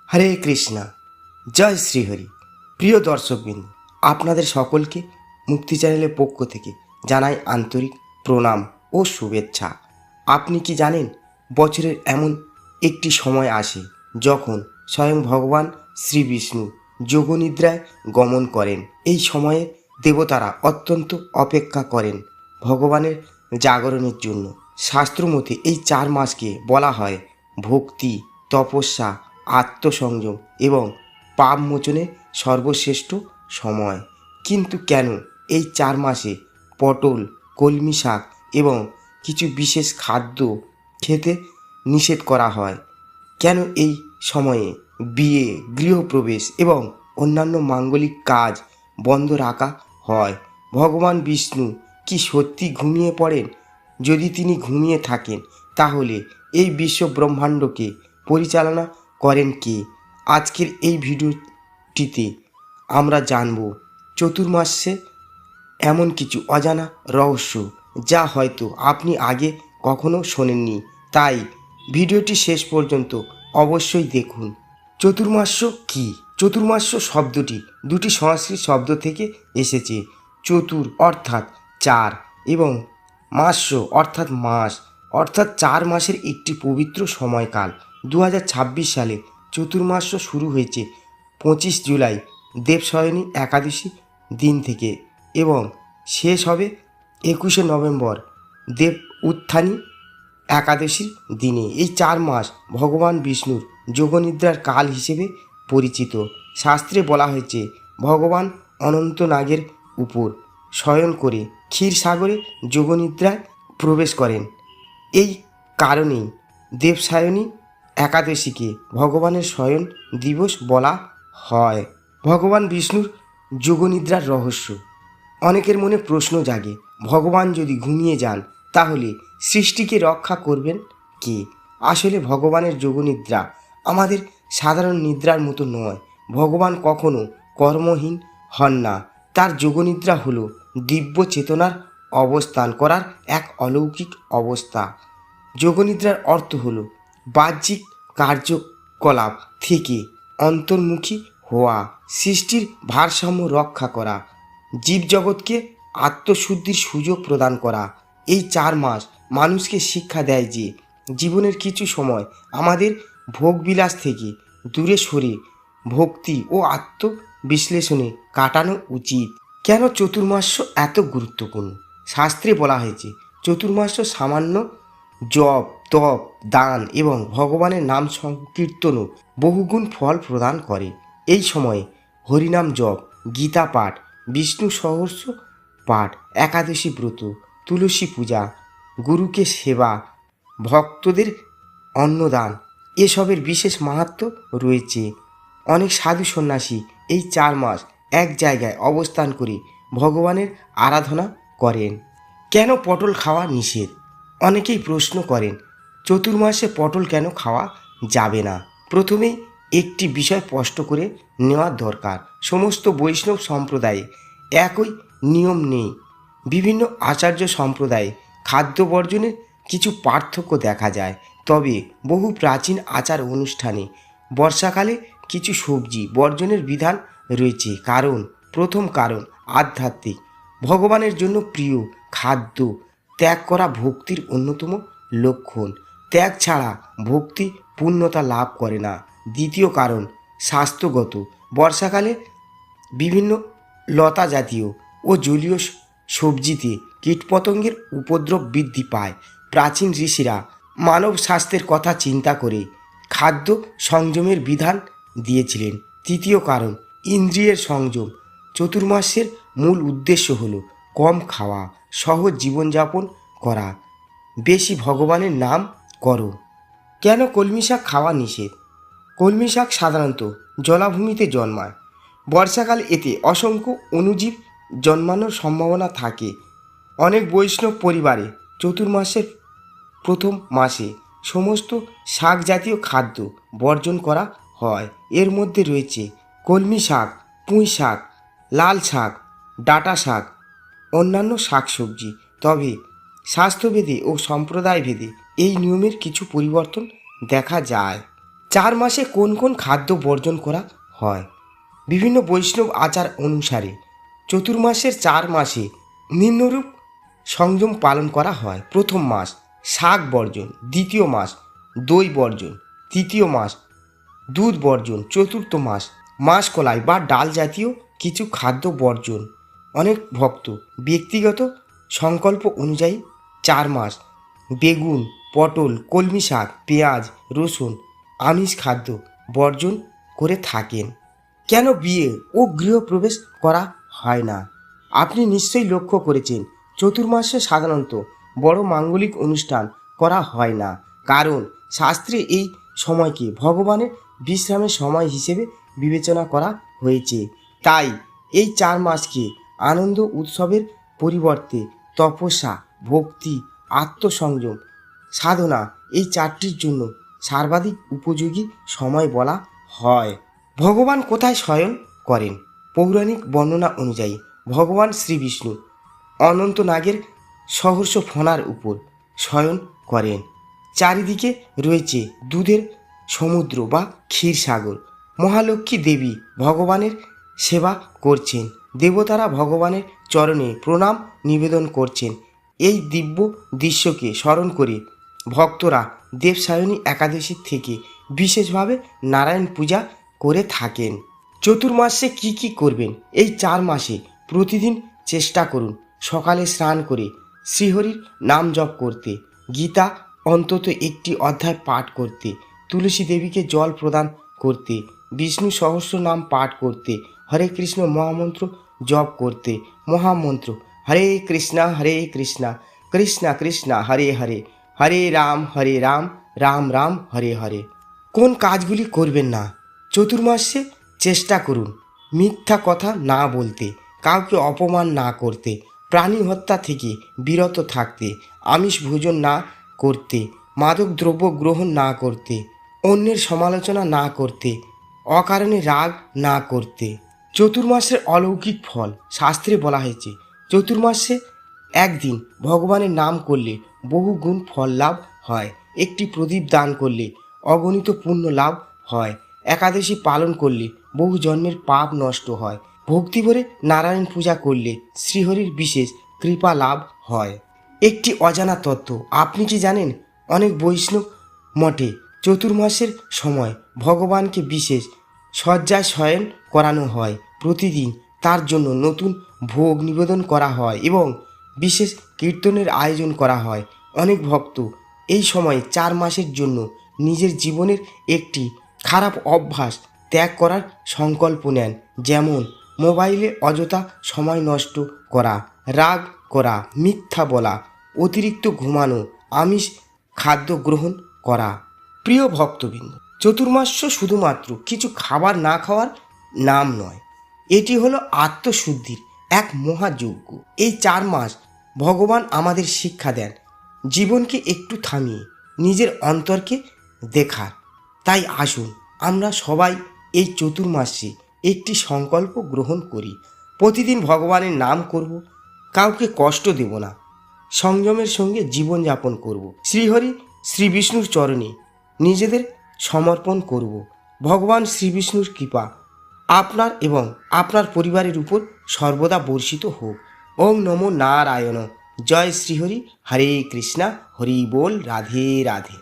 হরে কৃষ্ণা, জয় শ্রীহরি। প্রিয় দর্শকবৃন্দ, আপনাদের সকলকে মুক্তি চ্যানেলের পক্ষ থেকে জানাই আন্তরিক প্রণাম ও শুভেচ্ছা। আপনি কি জানেন, বছরের এমন একটি সময় আসে যখন স্বয়ং ভগবান শ্রী বিষ্ণু যোগনিদ্রায় গমন করেন। এই সময়ে দেবতারা অত্যন্ত অপেক্ষা করেন ভগবানের জাগরণের জন্য। শাস্ত্রমতে এই 4 মাসকে বলা হয় ভক্তি, তপস্যা, আত্মসংযম এবং পাপ মোচনের সর্বশ্রেষ্ঠ সময়। কিন্তু কেন এই 4 মাসে পটল, কলমি শাক এবং কিছু বিশেষ খাদ্য খেতে নিষেধ করা হয়? কেন এই সময়ে বিয়ে, গৃহপ্রবেশ এবং অন্যান্য মাঙ্গলিক কাজ বন্ধ রাখা হয়? ভগবান বিষ্ণু কি সত্যি ঘুমিয়ে পড়েন? যদি তিনি ঘুমিয়ে থাকেন, তাহলে এই বিশ্ব ব্রহ্মাণ্ডকে পরিচালনা করেন কে? আজকের এই ভিডিওটিতে আমরা জানব চতুর্মাসে এমন কিছু অজানা রহস্য যা হয়তো আপনি আগে কখনো শোনেননি। তাই ভিডিওটি শেষ পর্যন্ত অবশ্যই দেখুন। চতুর্মাস্য কি? চতুর্মাস্য শব্দটি দুটি সংস্কৃত শব্দ থেকে এসেছে। চতুর অর্থাৎ 4 এবং মাস্য অর্থাৎ মাস, অর্থাৎ 4 মাসের একটি পবিত্র সময়কাল। 2026 সালে চতুর্মাস্য শুরু হয়েছে 25 জুলাই দেবশয়নী একাদশী দিন থেকে এবং শেষ হবে 21শে নভেম্বর দেব উত্থানী একাদশীর দিনে। এই 4 মাস ভগবান বিষ্ণুর যোগনিদ্রার কাল হিসেবে পরিচিত। শাস্ত্রে বলা হয়েছে ভগবান অনন্ত নাগের উপর শয়ন করে ক্ষীরসাগরে যোগনিদ্রায় প্রবেশ করেন। এই কারণেই দেবসায়নী একাদশীকে ভগবানের শয়ন দিবস বলা হয়। ভগবান বিষ্ণুর যোগনিদ্রার রহস্য। অনেকের মনে প্রশ্ন জাগে, ভগবান যদি ঘুমিয়ে যান তাহলে সৃষ্টিকে রক্ষা করবেন কে? আসলে ভগবানের যোগনিদ্রা আমাদের সাধারণ নিদ্রার মতো নয়। ভগবান কখনো কর্মহীন হন না। তার যোগনিদ্রা হলো দিব্য চেতনার অবস্থান করার এক অলৌকিক অবস্থা। যোগনিদ্রার অর্থ হলো বাহ্যিক কার্যকলাপ থেকে অন্তর্মুখী হওয়া, সৃষ্টির ভারসাম্য রক্ষা করা, জীবজগৎকে আত্মশুদ্ধির সুযোগ প্রদান করা। এই 4 মাস মানুষকে শিক্ষা দেয় যে জীবনের কিছু সময় আমাদের ভোগবিলাস থেকে দূরে সরে ভক্তি ও আত্মবিশ্লেষণে কাটানো উচিত। কেন চতুর্মাস্য এত গুরুত্বপূর্ণ? শাস্ত্রে বলা হয়েছে চতুর্মাস্য সামান্য জপ, তপ, দান এবং ভগবানের নাম সংকীর্তনও বহুগুণ ফল প্রদান করে। এই সময়ে হরিনাম জপ, গীতা পাঠ, বিষ্ণু সহস্র পাঠ, একাদশী ব্রত, তুলসী পূজা, গুরুকে সেবা, ভক্তদের অন্নদান এসবের বিশেষ মাহাত্ম্য রয়েছে। অনেক সাধু সন্ন্যাসী এই 4 মাস এক জায়গায় অবস্থান করে ভগবানের আরাধনা করেন। কেন পটল খাওয়া নিষেধ? অনেকেই প্রশ্ন করেন চতুর্মাসে পটল কেন খাওয়া যাবে না। প্রথমেই একটি বিষয় স্পষ্ট করে নেওয়া দরকার। সমস্ত বৈষ্ণব সম্প্রদায়ে একই নিয়ম নেই। বিভিন্ন আচার্য সম্প্রদায়ে খাদ্য বর্জনের কিছু পার্থক্য দেখা যায়। তবে বহু প্রাচীন আচার অনুষ্ঠানে বর্ষাকালে কিছু সবজি বর্জনের বিধান রয়েছে। প্রথম কারণ আধ্যাত্মিক। ভগবানের জন্য প্রিয় খাদ্য ত্যাগ করা ভক্তির অন্যতম লক্ষণ। ত্যাগ ছাড়া ভক্তি পূর্ণতা লাভ করে না। দ্বিতীয় কারণ স্বাস্থ্যগত। বর্ষাকালে বিভিন্ন লতা জাতীয় ও জলীয় সবজিতে কীটপতঙ্গের উপদ্রব বৃদ্ধি পায়। প্রাচীন ঋষিরা মানব স্বাস্থ্যের কথা চিন্তা করে খাদ্য সংযমের বিধান দিয়েছিলেন। তৃতীয় কারণ ইন্দ্রিয়ের সংযম। চতুর্মাসের মূল উদ্দেশ্য হল কম খাওয়া, সহজ জীবনযাপন করা, বেশি ভগবানের নাম করো। কেন কলমি শাক খাওয়া নিষেধ? কলমি শাক সাধারণত জলাভূমিতে জন্মায়। বর্ষাকালে এতে অসংখ্য অণুজীব জন্মানোর সম্ভাবনা থাকে। অনেক বৈষ্ণব পরিবারে চতুর্মাসের প্রথম মাসে সমস্ত শাক জাতীয় খাদ্য বর্জন করা হয়। এর মধ্যে রয়েছে কলমি শাক, পুঁই শাক, লাল শাক, ডাঁটা শাক, অন্যান্য শাকসবজি। তবে স্বাস্থ্যভেদে ও সম্প্রদায়ভেদে এই নিয়মের কিছু পরিবর্তন দেখা যায়। 4 মাসে কোন কোন খাদ্য বর্জন করা হয়? বিভিন্ন বৈষ্ণব আচার অনুসারে চতুর্মাসের 4 মাসে নিম্নরূপ সংযম পালন করা হয়। প্রথম মাস শাক বর্জন, দ্বিতীয় মাস দই বর্জন, তৃতীয় মাস দুধ বর্জন, চতুর্থ মাস মাসকলাই বা ডাল জাতীয় কিছু খাদ্য বর্জন। অনেক ভক্ত ব্যক্তিগত সংকল্প অনুযায়ী 4 মাস বেগুন, পটল, কলমি শাক, পেঁয়াজ, রসুন, আমিষ খাদ্য বর্জন করে থাকেন। কেন বিয়ে ও গৃহপ্রবেশ করা হয় না? আপনি নিশ্চয়ই লক্ষ্য করেছেন চতুর্মাসে সাধারণত বড় মাঙ্গলিক অনুষ্ঠান করা হয় না, কারণ শাস্ত্রে এই সময়কে ভগবানের বিশ্রামের সময় হিসেবে বিবেচনা করা হয়েছে। তাই এই 4 মাসকে আনন্দ উৎসবের পরিবর্তে তপস্যা, ভক্তি, আত্মসংযম, সাধনা এই 4টির জন্য সর্বাধিক উপযোগী সময় বলা হয়। ভগবান কোথায় শয়ন করেন? পৌরাণিক বর্ণনা অনুযায়ী ভগবান শ্রী বিষ্ণু অনন্তনাগের সহস্র ফণার উপর শয়ন করেন। চারিদিকে রয়েছে দুধের সমুদ্র বা ক্ষীরসাগর। মহালক্ষ্মী দেবী ভগবানের সেবা করছেন, দেবতারা ভগবানের চরণে প্রণাম নিবেদন করছেন। এই দিব্য দৃশ্যকে স্মরণ করে ভক্তরা দেবসায়নী একাদশী থেকে বিশেষভাবে নারায়ণ পূজা করে থাকেন। চতুর্মাসে কি করবেন? এই 4 মাসে প্রতিদিন চেষ্টা করুন সকালে স্নান করে শ্রীহরির নাম জপ করতে, গীতা অন্তত একটি অধ্যায় পাঠ করতে, তুলসী দেবীকে জল প্রদান করতে, বিষ্ণু সহস্র নাম পাঠ করতে, হরে কৃষ্ণ মহামন্ত্র জপ করতে, মহামন্ত্র হরে কৃষ্ণ কৃষ্ণ কৃষ্ণ হরে হরে, হরে রাম রাম রাম হরে হরে। কোন কাজগুলি করবেন না? চতুর্মাসে চেষ্টা করুন মিথ্যা কথা না বলতে, কাউকে অপমান না করতে, প্রাণী হত্যা থেকে বিরত থাকতে, আমিষ ভোজন না করতে, মাদক দ্রব্য গ্রহণ না করতে, অন্যের সমালোচনা না করতে, অকারণে রাগ না করতে। চতুর্মাসের অলৌকিক ফল শাস্ত্রে বলা হয়েছে চতুর্মাসে একদিন ভগবানের নাম করলে বহু গুণ ফল লাভ হয়, একটি প্রদীপ দান করলে অগণিত পুণ্য লাভ হয়, একাদশী পালন করলে বহু জন্মের পাপ নষ্ট হয়, ভক্তি ভরে নারায়ণ পূজা করলে শ্রীহরির বিশেষ কৃপা লাভ হয়। একটি অজানা তত্ত্ব আপনি কি জানেন? অনেক বৈষ্ণব মঠে চতুর্মাসের সময় ভগবানকে বিশেষ শয্যায় শয়ন করানো হয়। প্রতিদিন তার জন্য নতুন ভোগ নিবেদন করা হয় এবং বিশেষ কীর্তনের আয়োজন করা হয়। অনেক ভক্ত এই সময় 4 মাসের জন্য নিজের জীবনের একটি খারাপ অভ্যাস ত্যাগ করার সংকল্প নেন, যেমন মোবাইলে অযথা সময় নষ্ট করা, রাগ করা, মিথ্যা বলা, অতিরিক্ত ঘুমানো, আমিষ খাদ্য গ্রহণ করা। প্রিয় ভক্তবৃন্দ, চতুর্মাস্য শুধুমাত্র কিছু খাবার না খাওয়ার নাম নয়, এটি হলো আত্মশুদ্ধির এক মহাযজ্ঞ। এই 4 মাস ভগবান আমাদের শিক্ষা দেন জীবনকে একটু থামিয়ে নিজের অন্তরকে দেখার। তাই আসুন আমরা সবাই এই চতুর্মাসে একটি সংকল্প গ্রহণ করি, প্রতিদিন ভগবানের নাম করব, কাউকে কষ্ট দেব না, সংযমের সঙ্গে জীবনযাপন করব, শ্রীহরি শ্রী বিষ্ণুর চরণে নিজেদের সমর্পণ করব। ভগবান শ্রী বিষ্ণুর কৃপা আপনার এবং আপনার পরিবারের উপর সর্বদা বর্ষিত হোক। ওম নমো নারায়ণ। জয় শ্রীহরি। হরে কৃষ্ণা। হরি বল। রাধে রাধে।